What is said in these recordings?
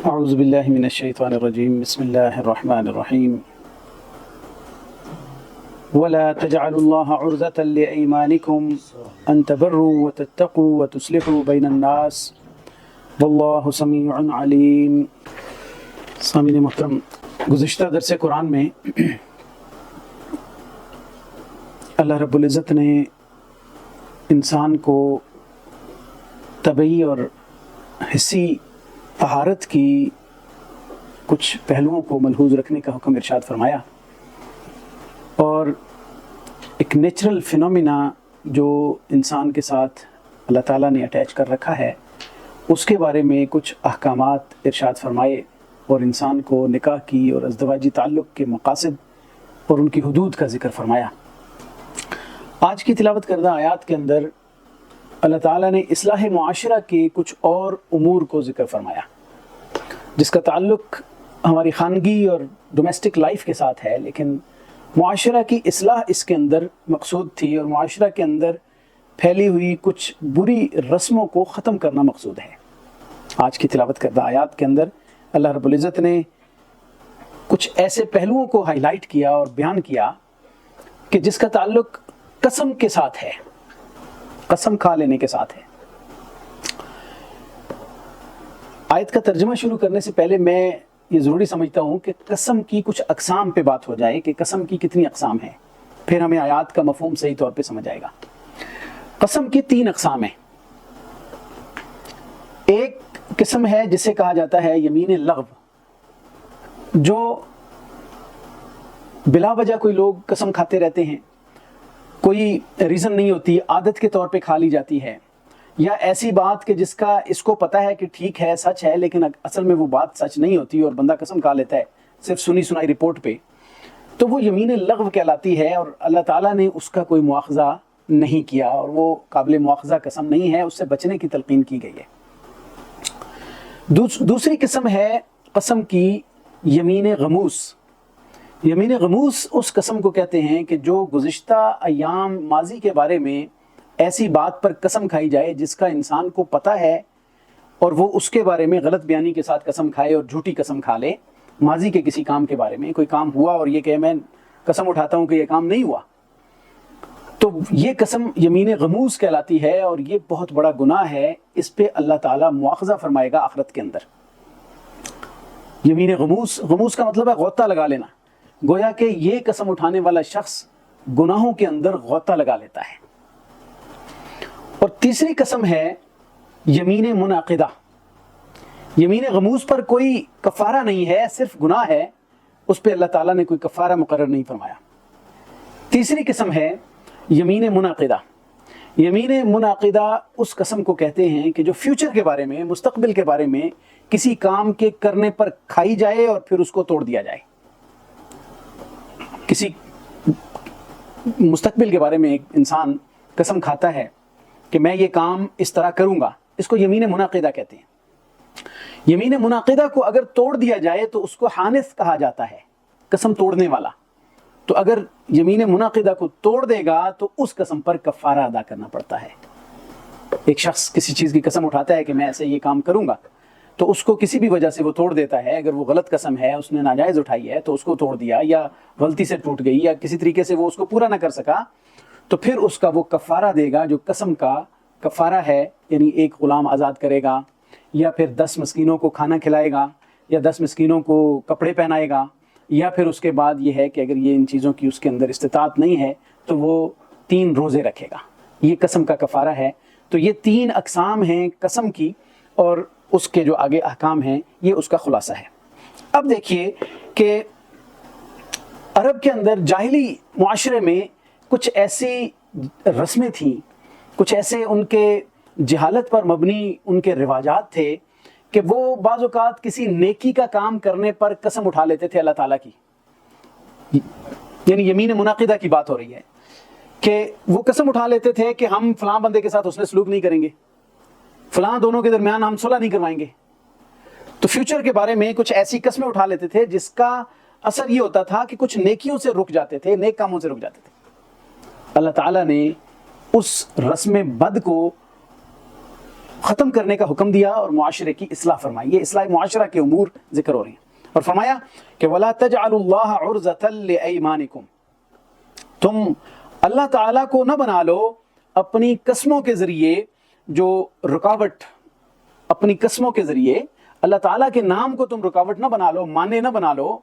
اعوذ باللہ من الشیطان الرجیم بسم اللہ الرحمن الرحیم ولا تجعلوا الله عرضة لأيمانكم أن تبروا وتتقوا وتصلحوا بين الناس واللہ سمیع علیم۔ سامعین محترم، گزشتہ درس قرآن میں اللہ رب العزت نے انسان کو طبعی اور حسی طہارت کی کچھ پہلوؤں کو ملحوظ رکھنے کا حکم ارشاد فرمایا، اور ایک نیچرل فینومینا جو انسان کے ساتھ اللہ تعالیٰ نے اٹیچ کر رکھا ہے اس کے بارے میں کچھ احکامات ارشاد فرمائے، اور انسان کو نکاح کی اور ازدواجی تعلق کے مقاصد اور ان کی حدود کا ذکر فرمایا۔ آج کی تلاوت کردہ آیات کے اندر اللہ تعالیٰ نے اصلاح معاشرہ کے کچھ اور امور کو ذکر فرمایا جس کا تعلق ہماری خانگی اور ڈومیسٹک لائف کے ساتھ ہے، لیکن معاشرہ کی اصلاح اس کے اندر مقصود تھی، اور معاشرہ کے اندر پھیلی ہوئی کچھ بری رسموں کو ختم کرنا مقصود ہے۔ آج کی تلاوت کردہ آیات کے اندر اللہ رب العزت نے کچھ ایسے پہلوؤں کو ہائی لائٹ کیا اور بیان کیا کہ جس کا تعلق قسم کے ساتھ ہے، قسم کھا لینے کے ساتھ ہے۔ آیت کا ترجمہ شروع کرنے سے پہلے میں یہ ضروری سمجھتا ہوں کہ قسم کی کچھ اقسام پہ بات ہو جائے کہ قسم کی کتنی اقسام ہیں، پھر ہمیں آیات کا مفہوم صحیح طور پہ سمجھ آئے گا۔ قسم کی 3 اقسام ہیں۔ ایک قسم ہے جسے کہا جاتا ہے یمین لغو، جو بلا وجہ کوئی لوگ قسم کھاتے رہتے ہیں، کوئی ریزن نہیں ہوتی، عادت کے طور پہ کھا لی جاتی ہے، یا ایسی بات کہ جس کا اس کو پتہ ہے کہ ٹھیک ہے، سچ ہے، لیکن اصل میں وہ بات سچ نہیں ہوتی اور بندہ قسم کھا لیتا ہے صرف سنی سنائی رپورٹ پہ، تو وہ یمین لغو کہلاتی ہے، اور اللہ تعالیٰ نے اس کا کوئی مواخذہ نہیں کیا، اور وہ قابل مواخذہ قسم نہیں ہے، اس سے بچنے کی تلقین کی گئی ہے۔ دوسری قسم ہے قسم کی یمین غموس۔ یمین غموس اس قسم کو کہتے ہیں کہ جو گزشتہ ایام ماضی کے بارے میں ایسی بات پر قسم کھائی جائے جس کا انسان کو پتہ ہے، اور وہ اس کے بارے میں غلط بیانی کے ساتھ قسم کھائے اور جھوٹی قسم کھا لے۔ ماضی کے کسی کام کے بارے میں کوئی کام ہوا اور یہ کہ میں قسم اٹھاتا ہوں کہ یہ کام نہیں ہوا، تو یہ قسم یمین غموس کہلاتی ہے، اور یہ بہت بڑا گناہ ہے، اس پہ اللہ تعالیٰ مواخذہ فرمائے گا آخرت کے اندر۔ یمین غموس، غموس کا مطلب ہے غوطہ لگا لینا، گویا کہ یہ قسم اٹھانے والا شخص گناہوں کے اندر غوطہ لگا لیتا ہے۔ اور تیسری قسم ہے یمین منعقدہ۔ یمین غموس پر کوئی کفارہ نہیں ہے، صرف گناہ ہے، اس پہ اللہ تعالیٰ نے کوئی کفارہ مقرر نہیں فرمایا۔ تیسری قسم ہے یمین منعقدہ۔ یمین منعقدہ اس قسم کو کہتے ہیں کہ جو فیوچر کے بارے میں، مستقبل کے بارے میں کسی کام کے کرنے پر کھائی جائے اور پھر اس کو توڑ دیا جائے۔ کسی مستقبل کے بارے میں ایک انسان قسم کھاتا ہے کہ میں یہ کام اس طرح کروں گا، اس کو یمین منعقدہ کہتے ہیں۔ یمین منعقدہ کو اگر توڑ دیا جائے تو اس کو حانث کہا جاتا ہے، قسم توڑنے والا۔ تو اگر یمین منعقدہ کو توڑ دے گا تو اس قسم پر کفارہ ادا کرنا پڑتا ہے۔ ایک شخص کسی چیز کی قسم اٹھاتا ہے کہ میں ایسے یہ کام کروں گا، تو اس کو کسی بھی وجہ سے وہ توڑ دیتا ہے، اگر وہ غلط قسم ہے، اس نے ناجائز اٹھائی ہے تو اس کو توڑ دیا، یا غلطی سے ٹوٹ گئی، یا کسی طریقے سے وہ اس کو پورا نہ کر سکا، تو پھر اس کا وہ کفارہ دے گا جو قسم کا کفارہ ہے، یعنی ایک غلام آزاد کرے گا، یا پھر 10 مسکینوں کو کھانا کھلائے گا، یا 10 مسکینوں کو کپڑے پہنائے گا، یا پھر اس کے بعد یہ ہے کہ اگر یہ ان چیزوں کی اس کے اندر استطاعت نہیں ہے تو وہ 3 روزے رکھے گا۔ یہ قسم کا کفارہ ہے۔ تو یہ 3 اقسام ہیں قسم کی، اور اس کے جو آگے احکام ہیں یہ اس کا خلاصہ ہے۔ اب دیکھیے کہ عرب کے اندر جاہلی معاشرے میں کچھ ایسی رسمیں تھیں، کچھ ایسے ان کے جہالت پر مبنی ان کے رواجات تھے کہ وہ بعض اوقات کسی نیکی کا کام کرنے پر قسم اٹھا لیتے تھے اللہ تعالیٰ کی، یعنی یمین منعقدہ کی بات ہو رہی ہے کہ وہ قسم اٹھا لیتے تھے کہ ہم فلاں بندے کے ساتھ حسن سلوک نہیں کریں گے، فلاں دونوں کے درمیان ہم صلح نہیں کروائیں گے۔ تو فیوچر کے بارے میں کچھ ایسی قسمیں اٹھا لیتے تھے جس کا اثر یہ ہوتا تھا کہ کچھ نیکیوں سے رک جاتے تھے، نیک کاموں سے رک جاتے تھے۔ اللہ تعالیٰ نے اس رسم بد کو ختم کرنے کا حکم دیا اور معاشرے کی اصلاح فرمائی. یہ اصلاح معاشرہ کے امور ذکر ہو رہے ہیں. اور فرمایا کہ وَلَا تَجْعَلُوا اللَّهَ عُرْضَةً لِأَيْمَانِكُمْ, تم اللہ تعالیٰ کو نہ بنا لو اپنی قسموں کے ذریعے جو رکاوٹ, اپنی قسموں کے ذریعے اللہ تعالیٰ کے نام کو تم رکاوٹ نہ بنا لو, مانے نہ بنا لو.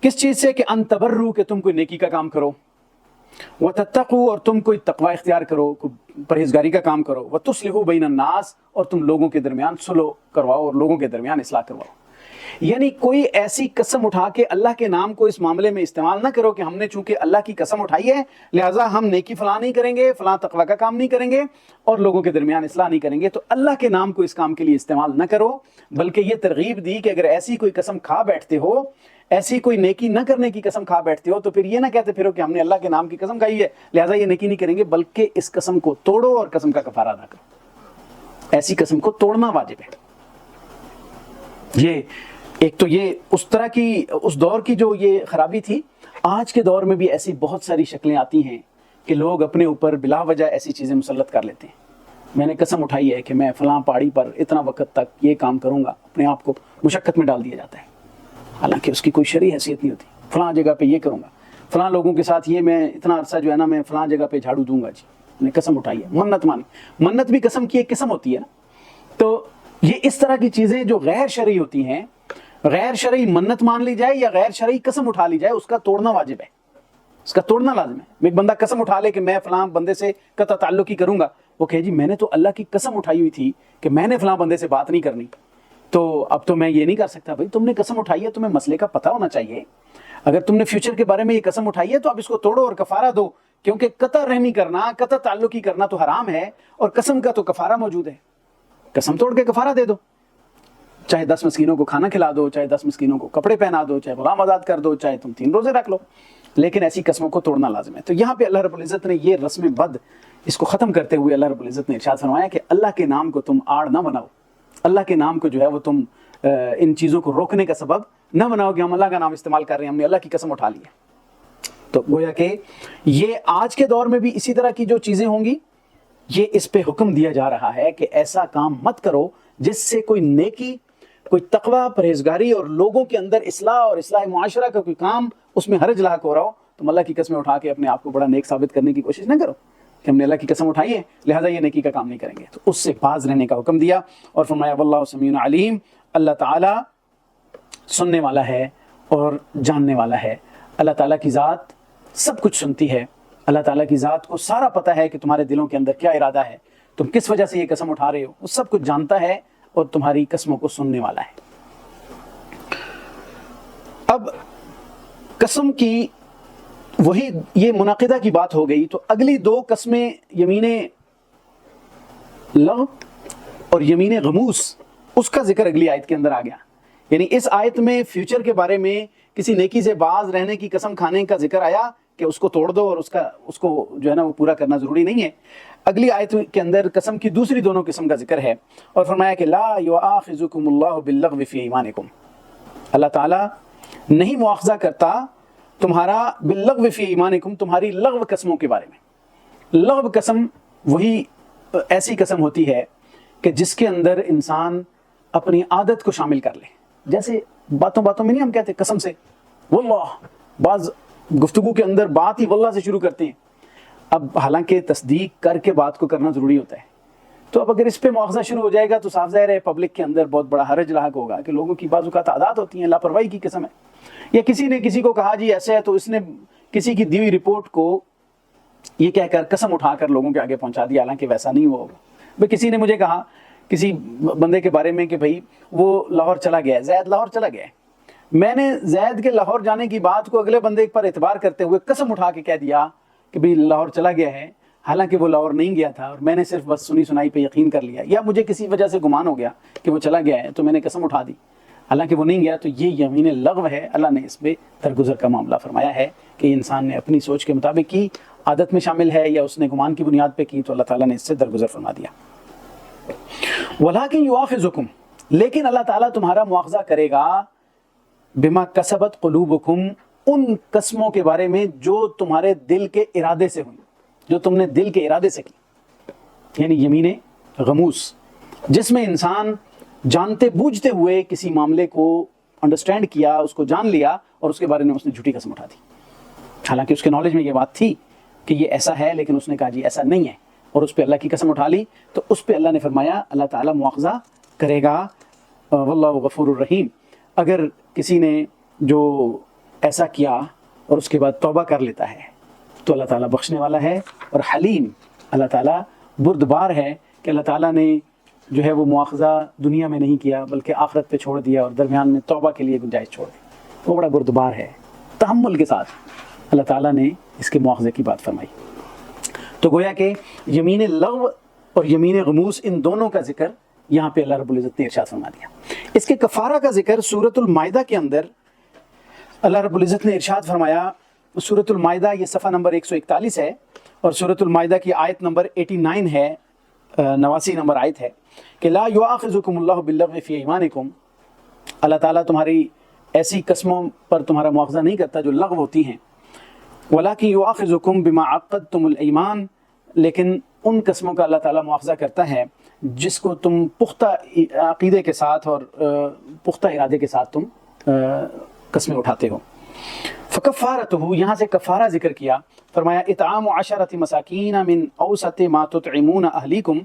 کس چیز سے؟ کہ ان تبرو, کہ تم کوئی نیکی کا کام کرو, وتتقوا, اور تم کوئی تقوی اختیار کرو, کوئی پرہیزگاری کا کام کرو, وتصلحوا بین الناس, اور تم لوگوں کے درمیان صلح کرواؤ اور لوگوں کے درمیان اصلاح کرواؤ. یعنی کوئی ایسی قسم اٹھا کے اللہ کے نام کو اس معاملے میں استعمال نہ کرو کہ ہم نے چونکہ اللہ کی قسم اٹھائی ہے لہٰذا ہم نیکی فلاں نہیں کریں گے, فلاں تقوی کا کام نہیں کریں گے اور لوگوں کے درمیان اصلاح نہیں کریں گے. تو اللہ کے نام کو اس کام کے لیے استعمال نہ کرو, بلکہ یہ ترغیب دی کہ اگر ایسی کوئی قسم کھا بیٹھتے ہو, ایسی کوئی نیکی نہ کرنے کی قسم کھا بیٹھتے ہو, تو پھر یہ نہ کہتے پھرو کہ ہم نے اللہ کے نام کی قسم کھائی ہے لہٰذا یہ نیکی نہیں کریں گے, بلکہ اس قسم کو توڑو اور قسم کا کفارہ ادا کرو. ایسی قسم کو توڑنا واجب ہے. یہ ایک تو یہ اس طرح کی اس دور کی جو یہ خرابی تھی. آج کے دور میں بھی ایسی بہت ساری شکلیں آتی ہیں کہ لوگ اپنے اوپر بلا وجہ ایسی چیزیں مسلط کر لیتے ہیں. میں نے قسم اٹھائی ہے کہ میں فلاں پہاڑی پر اتنا وقت تک یہ کام کروں گا, اپنے آپ کو مشقت میں ڈال دیا جاتا ہے حالانکہ اس کی کوئی شرعی حیثیت نہیں ہوتی. فلاں جگہ پہ یہ کروں گا, فلاں لوگوں کے ساتھ یہ میں اتنا عرصہ جو ہے نا میں فلاں جگہ پہ جھاڑو دوں گا, جی میں نے قسم اٹھائی ہے, منت مانی. منت بھی قسم کی ایک قسم ہوتی ہے نا. تو یہ اس طرح کی چیزیں جو غیر شرعی ہوتی ہیں, غیر شرعی منت مان لی جائے یا غیر شرعی قسم اٹھا لی جائے, اس کا توڑنا واجب ہے, اس کا توڑنا لازم ہے. ایک بندہ قسم اٹھا لے کہ میں فلاں بندے سے قطع تعلق ہی کروں گا, وہ کہے جی میں نے تو اللہ کی قسم اٹھائی ہوئی تھی کہ میں نے فلاں بندے سے بات نہیں کرنی, تو اب تو میں یہ نہیں کر سکتا. بھائی تم نے قسم اٹھائی ہے, تمہیں مسئلے کا پتہ ہونا چاہیے. اگر تم نے فیوچر کے بارے میں یہ قسم اٹھائی ہے تو اب اس کو توڑو اور کفارہ دو, کیونکہ قطع رحمی کرنا, قطع تعلق ہی کرنا تو حرام ہے اور قسم کا تو کفارہ موجود ہے. قسم توڑ کے کفارہ دے دو, چاہے 10 مسکینوں کو کھانا کھلا دو, چاہے 10 مسکینوں کو کپڑے پہنا دو, چاہے غلام آزاد کر دو, چاہے تم 3 روزے رکھ لو, لیکن ایسی قسموں کو توڑنا لازم ہے. تو یہاں پہ اللہ رب العزت نے یہ رسم بد اس کو ختم کرتے ہوئے اللہ رب العزت نے ارشاد فرمایا کہ اللہ کے نام کو تم آڑ نہ بناؤ, اللہ کے نام کو جو ہے وہ تم ان چیزوں کو روکنے کا سبب نہ بناؤ کہ ہم اللہ کا نام استعمال کر رہے ہیں, ہم نے اللہ کی قسم اٹھا لی ہے. تو گویا کہ یہ آج کے دور میں بھی اسی طرح کی جو چیزیں ہوں گی, یہ اس پہ حکم دیا جا رہا ہے کہ ایسا کام مت کرو جس سے کوئی نیکی, کوئی تقوی, پرہیزگاری اور لوگوں کے اندر اصلاح اور اصلاح معاشرہ کا کوئی کام اس میں حرج لاحق ہو رہا ہو. تم اللہ کی قسمیں اٹھا کے اپنے آپ کو بڑا نیک ثابت کرنے کی کوشش نہ کرو کہ ہم نے اللہ کی قسم اٹھائی ہے لہٰذا یہ نیکی کا کام نہیں کریں گے. تو اس سے باز رہنے کا حکم دیا اور فرمایا واللہ سمیع علیم, اللہ تعالیٰ سننے والا ہے اور جاننے والا ہے. اللہ تعالیٰ کی ذات سب کچھ سنتی ہے, اللہ تعالیٰ کی ذات کو سارا پتہ ہے کہ تمہارے دلوں کے اندر کیا ارادہ ہے, تم کس وجہ سے یہ قسم اٹھا رہے ہو, وہ سب کچھ جانتا ہے اور تمہاری قسموں کو سننے والا ہے. اب قسم کی وہی یہ منعقدہ کی بات ہو گئی, تو اگلی 2 قسمیں یمین لغو اور یمین غموس, اس کا ذکر اگلی آیت کے اندر آ گیا. یعنی اس آیت میں فیوچر کے بارے میں کسی نیکی سے باز رہنے کی قسم کھانے کا ذکر آیا کہ اس کو توڑ دو اور اس کو جو ہے نا وہ پورا کرنا ضروری نہیں ہے. اگلی آیت کے اندر قسم کی دوسری دونوں قسم کا ذکر ہے اور فرمایا کہ لا یؤاخذکم اللہ باللغو فی ایمانکم, اللہ تعالیٰ نہیں مواخذہ کرتا تمہارا باللغو فی ایمانکم, تمہاری لغو قسموں کے بارے میں. لغو قسم وہی ایسی قسم ہوتی ہے کہ جس کے اندر انسان اپنی عادت کو شامل کر لے. جیسے باتوں میں نہیں ہم کہتے قسم سے واللہ, بعض گفتگو کے اندر بات ہی واللہ سے شروع کرتے ہیں. اب حالانکہ تصدیق کر کے بات کو کرنا ضروری ہوتا ہے, تو اب اگر اس پہ مواخذہ شروع ہو جائے گا تو صاف ظاہر ہے پبلک کے اندر بہت بڑا حرج لاحق ہوگا کہ لوگوں کی بعض اوقات عادات ہوتی ہیں, لاپرواہی کی قسم ہے, یا کسی نے کسی کو کہا جی ایسے ہے تو اس نے کسی کی دی ہوئی رپورٹ کو یہ کہہ کر قسم اٹھا کر لوگوں کے آگے پہنچا دیا, حالانکہ ویسا نہیں ہوا ہوگا. بھائی کسی نے مجھے کہا کسی بندے کے بارے میں کہ بھائی وہ لاہور چلا گیا ہے, زید لاہور چلا گیا ہے. میں نے زید کے لاہور جانے کی بات کو اگلے بندے پر اعتبار کرتے ہوئے قسم اٹھا کے کہہ دیا کہ بھئی لاہور چلا گیا ہے, حالانکہ وہ لاہور نہیں گیا تھا اور میں نے صرف بس سنی سنائی پہ یقین کر لیا, یا مجھے کسی وجہ سے گمان ہو گیا کہ وہ چلا گیا ہے تو میں نے قسم اٹھا دی حالانکہ وہ نہیں گیا. تو یہ یمین لغو ہے. اللہ نے اس پہ درگزر کا معاملہ فرمایا ہے کہ انسان نے اپنی سوچ کے مطابق کی, عادت میں شامل ہے یا اس نے گمان کی بنیاد پہ کی, تو اللہ تعالیٰ نے اس سے درگزر فرما دیا. وَلَٰكِنْ يُؤَاخِذُكُمْ, لیکن اللہ تعالیٰ تمہارا مواخذہ کرے گا بما کسبت قلوبکم, ان قسموں کے بارے میں جو تمہارے دل کے ارادے سے ہوئی, جو تم نے دل کے ارادے سے کی, یعنی یمین غموس. جس میں انسان جانتے بوجھتے ہوئے کسی معاملے کو انڈرسٹینڈ کیا، اس کو جان لیا اور اس کے بارے میں اس نے جھوٹی قسم اٹھا دی، حالانکہ اس کے نالج میں یہ بات تھی کہ یہ ایسا ہے، لیکن اس نے کہا جی ایسا نہیں ہے اور اس پہ اللہ کی قسم اٹھا لی، تو اس پہ اللہ نے فرمایا اللہ تعالیٰ مواخذہ کرے گا، واللہ غفور الرحیم۔ اگر کسی نے جو ایسا کیا اور اس کے بعد توبہ کر لیتا ہے تو اللہ تعالیٰ بخشنے والا ہے اور حلیم، اللہ تعالیٰ بردبار ہے کہ اللہ تعالیٰ نے جو ہے وہ مواخذہ دنیا میں نہیں کیا بلکہ آخرت پہ چھوڑ دیا اور درمیان میں توبہ کے لیے گنجائش چھوڑ دی۔ وہ بڑا بردبار ہے، تحمل کے ساتھ اللہ تعالیٰ نے اس کے مواخذے کی بات فرمائی۔ تو گویا کہ یمین لغو اور یمین غموس ان دونوں کا ذکر یہاں پہ اللہ رب العزت نے ارشاد فرما دیا۔ اس کے کفارہ کا ذکر سورۃ المائدہ کے اندر اللہ رب العزت نے ارشاد فرمایا۔ سورۃ المائدہ یہ صفحہ نمبر 141 ہے اور سورۃ المائدہ کی آیت نمبر 89 ہے، 89 نمبر آیت ہے کہ لا یؤاخذکم اللہ باللغو فی ایمانکم، اللہ تعالیٰ تمہاری ایسی قسموں پر تمہارا مواخذہ نہیں کرتا جو لغو ہوتی ہیں، وَلَكِنْ يُؤَاخِذُكُمْ بِمَا عَقَّدْتُمُ الْأَيْمَانَ، لیکن ان قسموں کا اللہ تعالیٰ مواخذہ کرتا ہے جس کو تم پختہ عقیدے کے ساتھ اور پختہ ارادے کے ساتھ تم قسمیں اٹھاتے ہو۔ فَكَفَّارَتُهُ، یہاں سے کفارہ ذکر کیا، فرمایا اطعام 10 مساکین من اوسط ما تطعمون اہلیکم،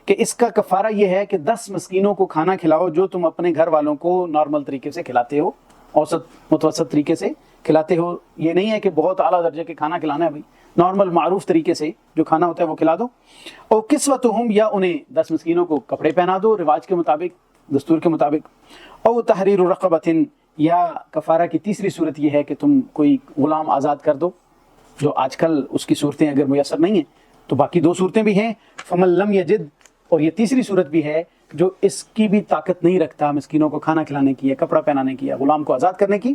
کہ اس کا کفارہ یہ ہے کہ 10 مسکینوں کو کھانا کھلاؤ جو تم اپنے گھر والوں کو نارمل طریقے سے کھلاتے ہو، اوسط متوسط طریقے سے کھلاتے ہو۔ یہ نہیں ہے کہ بہت اعلیٰ درجے کے کھانا کھلانا ہے بھائی، نارمل معروف طریقے سے جو کھانا ہوتا ہے وہ کھلا دو۔ اور کسوتہم، یا انہیں 10 مسکینوں کو کپڑے پہنا دو رواج کے مطابق، دستور کے مطابق۔ او تحریر رقبۃ، یا کفارہ کی تیسری صورت یہ ہے کہ تم کوئی غلام آزاد کر دو، جو آج کل اس کی صورتیں اگر میسر نہیں ہیں تو باقی 2 صورتیں بھی ہیں، فمن لم یجد، اور یہ تیسری صورت بھی ہے جو اس کی بھی طاقت نہیں رکھتا مسکینوں کو کھانا کھلانے کی یا کپڑا پہنانے کی یا غلام کو آزاد کرنے کی،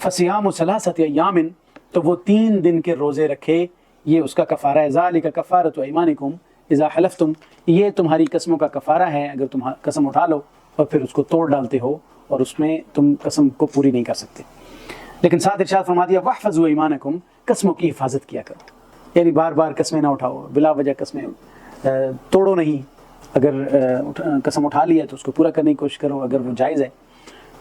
فصیام 3 ایام، تو وہ 3 دن کے روزے رکھے، یہ اس کا کفارہ ہے۔ ذالک کفارۃ ایمانکم اذا حلفتم، یہ تمہاری قسموں کا کفارہ ہے اگر تم قسم اٹھا لو اور پھر اس کو توڑ ڈالتے ہو اور اس میں تم قسم کو پوری نہیں کر سکتے۔ لیکن ساتھ ارشاد فرما دیا واحفظوا ایمانکم، قسموں کی حفاظت کیا کرو، یعنی بار بار قسمیں نہ اٹھاؤ، بلا وجہ قسمیں توڑو نہیں، اگر قسم اٹھا لی ہے تو اس کو پورا کرنے کی کوشش کرو اگر وہ جائز ہے۔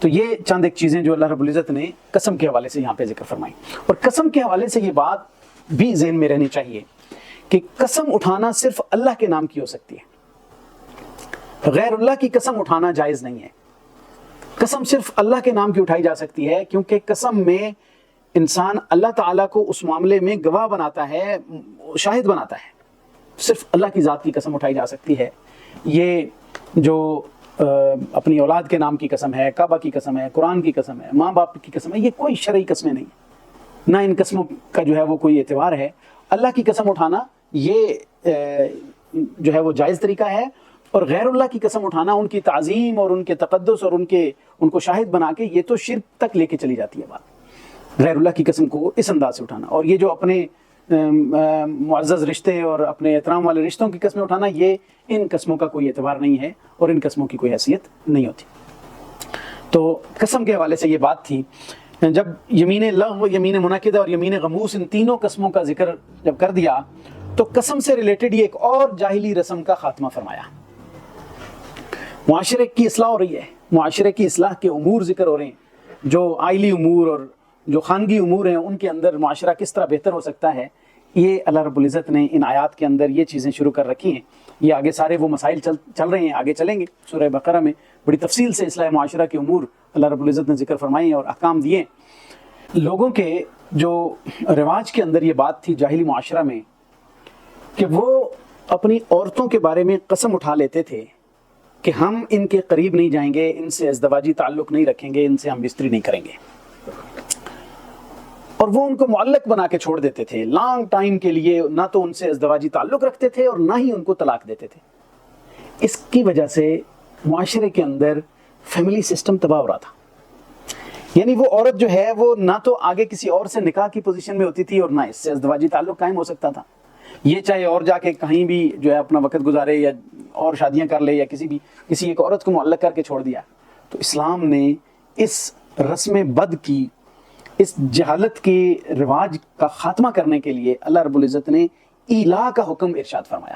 تو یہ چند ایک چیزیں جو اللہ رب العزت نے قسم کے حوالے سے یہاں پہ ذکر فرمائی۔ اور قسم کے حوالے سے یہ بات بھی ذہن میں رہنی چاہیے کہ قسم اٹھانا صرف اللہ کے نام کی ہو سکتی ہے، غیر اللہ کی قسم اٹھانا جائز نہیں ہے۔ قسم صرف اللہ کے نام کی اٹھائی جا سکتی ہے کیونکہ قسم میں انسان اللہ تعالیٰ کو اس معاملے میں گواہ بناتا ہے، شاہد بناتا ہے، صرف اللہ کی ذات کی قسم اٹھائی جا سکتی ہے۔ یہ جو اپنی اولاد کے نام کی قسم ہے، کعبہ کی قسم ہے، قرآن کی قسم ہے، ماں باپ کی قسم ہے، یہ کوئی شرعی قسمیں نہیں ہیں، نہ ان قسموں کا جو ہے وہ کوئی اعتبار ہے۔ اللہ کی قسم اٹھانا یہ جو ہے وہ جائز طریقہ ہے، اور غیر اللہ کی قسم اٹھانا ان کی تعظیم اور ان کے تقدس اور ان کو شاہد بنا کے یہ تو شرک تک لے کے چلی جاتی ہے بات، غیر اللہ کی قسم کو اس انداز سے اٹھانا۔ اور یہ جو اپنے معزز رشتے اور اپنے احترام والے رشتوں کی قسمیں اٹھانا، یہ ان قسموں کا کوئی اعتبار نہیں ہے اور ان قسموں کی کوئی حیثیت نہیں ہوتی۔ تو قسم کے حوالے سے یہ بات تھی۔ جب یمین لغو، یمین منعقدہ اور یمین غموس، ان تینوں قسموں کا ذکر جب کر دیا تو قسم سے ریلیٹڈ یہ ایک اور جاہلی رسم کا خاتمہ فرمایا۔ معاشرے کی اصلاح ہو رہی ہے، معاشرے کی اصلاح کے امور ذکر ہو رہے ہیں، جو عائلی امور اور جو خانگی امور ہیں ان کے اندر معاشرہ کس طرح بہتر ہو سکتا ہے، یہ اللہ رب العزت نے ان آیات کے اندر یہ چیزیں شروع کر رکھی ہیں۔ یہ آگے سارے وہ مسائل چل رہے ہیں، آگے چلیں گے۔ سورہ بقرہ میں بڑی تفصیل سے اصلاح معاشرہ کے امور اللہ رب العزت نے ذکر فرمائی اور احکام دیے۔ لوگوں کے جو رواج کے اندر یہ بات تھی جاہلی معاشرہ میں کہ وہ اپنی عورتوں کے بارے میں قسم اٹھا لیتے تھے کہ ہم ان کے قریب نہیں جائیں گے، ان سے ازدواجی تعلق نہیں رکھیں گے، ان سے ہم بستری نہیں کریں گے، اور وہ ان کو معلق بنا کے چھوڑ دیتے تھے لانگ ٹائم کے لیے، نہ تو ان سے ازدواجی تعلق رکھتے تھے اور نہ ہی ان کو طلاق دیتے تھے۔ اس کی وجہ سے معاشرے کے اندر فیملی سسٹم تباہ ہو رہا تھا، یعنی وہ عورت جو ہے وہ نہ تو آگے کسی اور سے نکاح کی پوزیشن میں ہوتی تھی اور نہ اس سے ازدواجی تعلق قائم ہو سکتا تھا۔ یہ چاہے اور جا کے کہیں بھی جو ہے اپنا وقت گزارے یا اور شادیاں کر لے یا کسی ایک عورت کو معلق کر کے چھوڑ دیا۔ تو اسلام نے اس رسم بد کی، اس جہالت کے رواج کا خاتمہ کرنے کے لیے اللہ رب العزت نے ایلا کا حکم ارشاد فرمایا۔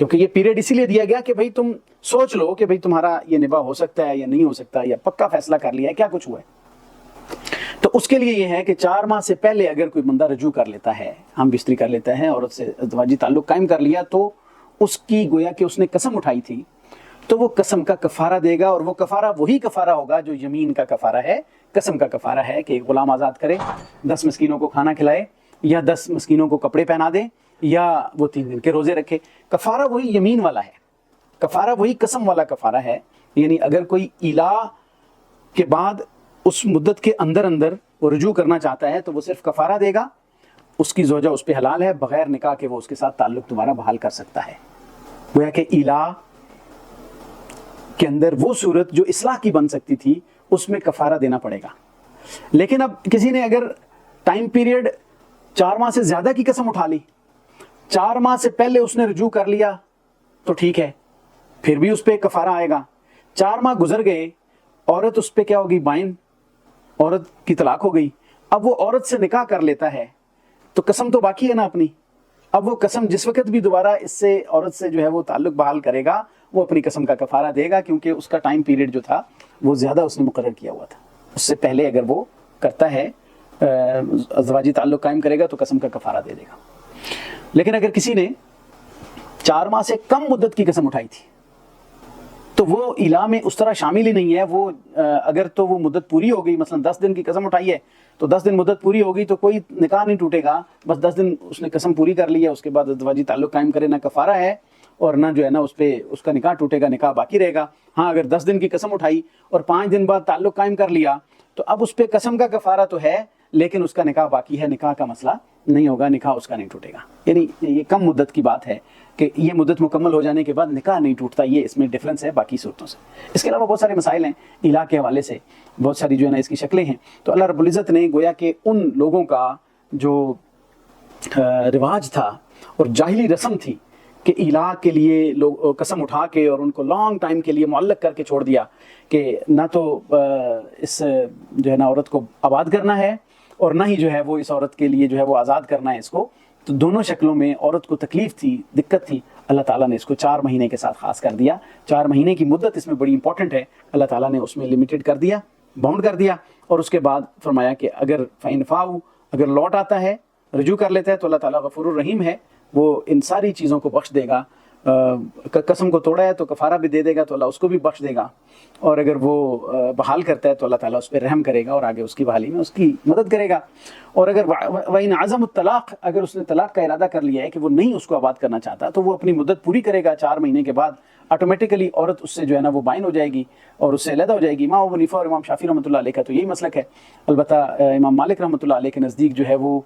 کیونکہ یہ پیریڈ اسی لیے دیا گیا کہ بھائی تم سوچ لو کہ بھائی تمہارا یہ نباہ ہو سکتا ہے یا نہیں ہو سکتا، یا پکا فیصلہ کر لیا ہے، کیا کچھ ہوا ہے۔ تو اس کے لیے یہ ہے کہ 4 ماہ سے پہلے اگر کوئی بندہ رجوع کر لیتا ہے، ہم بستری کر لیتا ہے، عورت سے ازدواجی تعلق قائم کر لیا، تو اس کی گویا کہ اس نے قسم اٹھائی تھی، تو وہ قسم کا کفارہ دے گا، اور وہ کفارہ وہی کفارہ ہوگا جو یمین کا کفارہ ہے، قسم کا کفارہ ہے کہ ایک غلام آزاد کرے، 10 مسکینوں کو کھانا کھلائے، یا 10 مسکینوں کو کپڑے پہنا دے، یا وہ 3 دن کے روزے رکھے۔ کفارہ وہی یمین والا ہے، کفارہ وہی قسم والا کفارہ ہے۔ یعنی اگر کوئی الا کے بعد اس مدت کے اندر وہ رجوع کرنا چاہتا ہے تو وہ صرف کفارہ دے گا، اس کی زوجہ اس پہ حلال ہے، بغیر نکاح کے وہ اس کے ساتھ تعلق دوبارہ بحال کر سکتا ہے۔ گویا کہ الا کے اندر وہ صورت جو اصلاح کی بن سکتی تھی، اس میں کفارہ دینا پڑے گا۔ لیکن اب کسی نے اگر ٹائم پیریڈ 4 ماہ سے زیادہ کی قسم اٹھا لی، 4 ماہ سے پہلے اس نے رجوع کر لیا تو ٹھیک ہے، پھر بھی اس پہ کفارہ آئے گا۔ 4 ماہ گزر گئے، عورت اس پہ کیا ہوگی؟ بائن، عورت کی طلاق ہو گئی۔ اب وہ عورت سے نکاح کر لیتا ہے تو قسم تو باقی ہے نا اپنی۔ اب وہ قسم جس وقت بھی دوبارہ اس سے عورت سے جو ہے وہ تعلق بحال کرے گا، وہ اپنی قسم کا کفارہ دے گا، کیونکہ اس کا ٹائم پیریڈ جو تھا وہ زیادہ اس نے مقرر کیا ہوا تھا۔ اس سے پہلے اگر وہ کرتا ہے ازدواجی تعلق قائم کرے گا تو قسم کا کفارہ دے دے گا۔ لیکن اگر کسی نے 4 ماہ سے کم مدت کی قسم اٹھائی تھی تو وہ الا میں اس طرح شامل ہی نہیں ہے۔ وہ اگر تو وہ مدت پوری ہو گئی، مثلا 10 دن کی قسم اٹھائی ہے تو 10 دن مدت پوری ہو گئی تو کوئی نکاح نہیں ٹوٹے گا، بس 10 دن اس نے قسم پوری کر لی ہے، اس کے بعد ازدواجی تعلق قائم کرے، نہ کفارہ ہے اور نہ جو ہے نا اس پہ اس کا نکاح ٹوٹے گا، نکاح باقی رہے گا۔ ہاں اگر 10 دن کی قسم اٹھائی اور 5 دن بعد تعلق قائم کر لیا تو اب اس پہ قسم کا کفارہ تو ہے، لیکن اس کا نکاح باقی ہے، نکاح کا مسئلہ نہیں ہوگا، نکاح اس کا نہیں ٹوٹے گا۔ یعنی یہ کم مدت کی بات ہے کہ یہ مدت مکمل ہو جانے کے بعد نکاح نہیں ٹوٹتا، یہ اس میں ڈفرنس ہے باقی صورتوں سے۔ اس کے علاوہ بہت سارے مسائل ہیں الا کے حوالے سے، بہت ساری جو ہے نا اس کی شکلیں ہیں۔ تو اللہ رب العزت نے گویا کہ ان لوگوں کا جو رواج تھا اور جاہلی رسم تھی کہ الا کے لیے لوگ قسم اٹھا کے اور ان کو لانگ ٹائم کے لیے معلق کر کے چھوڑ دیا کہ نہ تو اس جو ہے نا عورت کو آباد کرنا ہے اور نہ ہی جو ہے وہ اس عورت کے لیے جو ہے وہ آزاد کرنا ہے اس کو، تو دونوں شکلوں میں عورت کو تکلیف تھی، دقت تھی۔ اللہ تعالیٰ نے اس کو 4 مہینے کے ساتھ خاص کر دیا۔ 4 مہینے کی مدت اس میں بڑی امپورٹنٹ ہے، اللہ تعالیٰ نے اس میں لمیٹڈ کر دیا، باؤنڈ کر دیا، اور اس کے بعد فرمایا کہ اگر فَإِنْ فَاؤُوا، اگر لوٹ آتا ہے، رجوع کر لیتا ہے تو اللہ تعالیٰ غفور الرحیم ہے، وہ ان ساری چیزوں کو بخش دے گا۔ قسم کو توڑا ہے تو کفارہ بھی دے دے گا تو اللہ اس کو بھی بخش دے گا، اور اگر وہ بحال کرتا ہے تو اللہ تعالیٰ اس پہ رحم کرے گا اور آگے اس کی بحالی میں اس کی مدد کرے گا۔ اور اگر وَإِنْ عَزَمُوا الطَّلَاقَ، اگر اس نے طلاق کا ارادہ کر لیا ہے کہ وہ نہیں اس کو آباد کرنا چاہتا تو وہ اپنی مدت پوری کرے گا۔ 4 مہینے کے بعد آٹومیٹیکلی عورت اس سے جو ہے نا وہ بائن ہو جائے گی اور اس سے علیحدہ ہو جائے گی۔ امام ابو حنیفہ اور امام شافعی رحمۃ اللہ علیہ کا تو یہی مسلک ہے۔ البتہ امام مالک رحمۃ اللہ علیہ کے نزدیک جو ہے وہ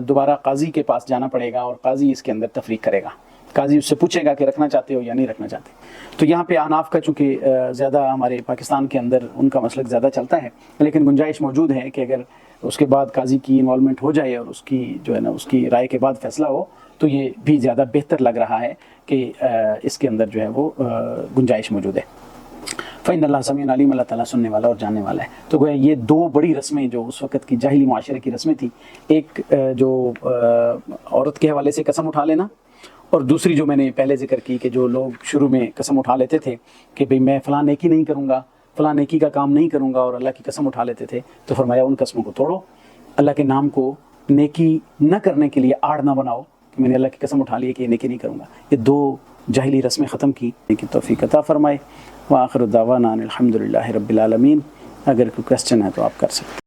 دوبارہ قاضی کے پاس جانا پڑے گا اور قاضی اس کے اندر تفریق کرے گا، قاضی اس سے پوچھے گا کہ رکھنا چاہتے ہو یا نہیں رکھنا چاہتے۔ تو یہاں پہ احناف کا چونکہ زیادہ ہمارے پاکستان کے اندر ان کا مسلک زیادہ چلتا ہے، لیکن گنجائش موجود ہے کہ اگر اس کے بعد قاضی کی انوالومنٹ ہو جائے اور اس کی جو ہے نا اس کی رائے کے بعد فیصلہ ہو تو یہ بھی زیادہ بہتر لگ رہا ہے کہ اس کے اندر جو ہے وہ گنجائش موجود ہے۔ فَإِنَّ اللَّهَ سَمِيعٌ عَلِيمٌ، اللہ تعالیٰ سننے والا اور جاننے والا ہے۔ تو گویا یہ 2 بڑی رسمیں جو اس وقت کی جاہلی معاشرے کی رسمیں تھیں، ایک جو عورت کے حوالے سے قسم اٹھا لینا، اور دوسری جو میں نے پہلے ذکر کی کہ جو لوگ شروع میں قسم اٹھا لیتے تھے کہ بھئی میں فلاں نیکی نہیں کروں گا، فلاں نیکی کا کام نہیں کروں گا، اور اللہ کی قسم اٹھا لیتے تھے، تو فرمایا ان قسموں کو توڑو، اللہ کے نام کو نیکی نہ کرنے کے لیے آڑ نہ بناؤ کہ میں نے اللہ کی قسم اٹھا لی ہے کہ یہ نیکی نہیں کروں گا۔ یہ 2 جاہلی رسمیں ختم کی توفیق عطا فرمائے۔ وآخر دعوانا الحمد للہ رب العالمین۔ اگر کوئی کوسچن ہے تو آپ کر سکتے ہیں۔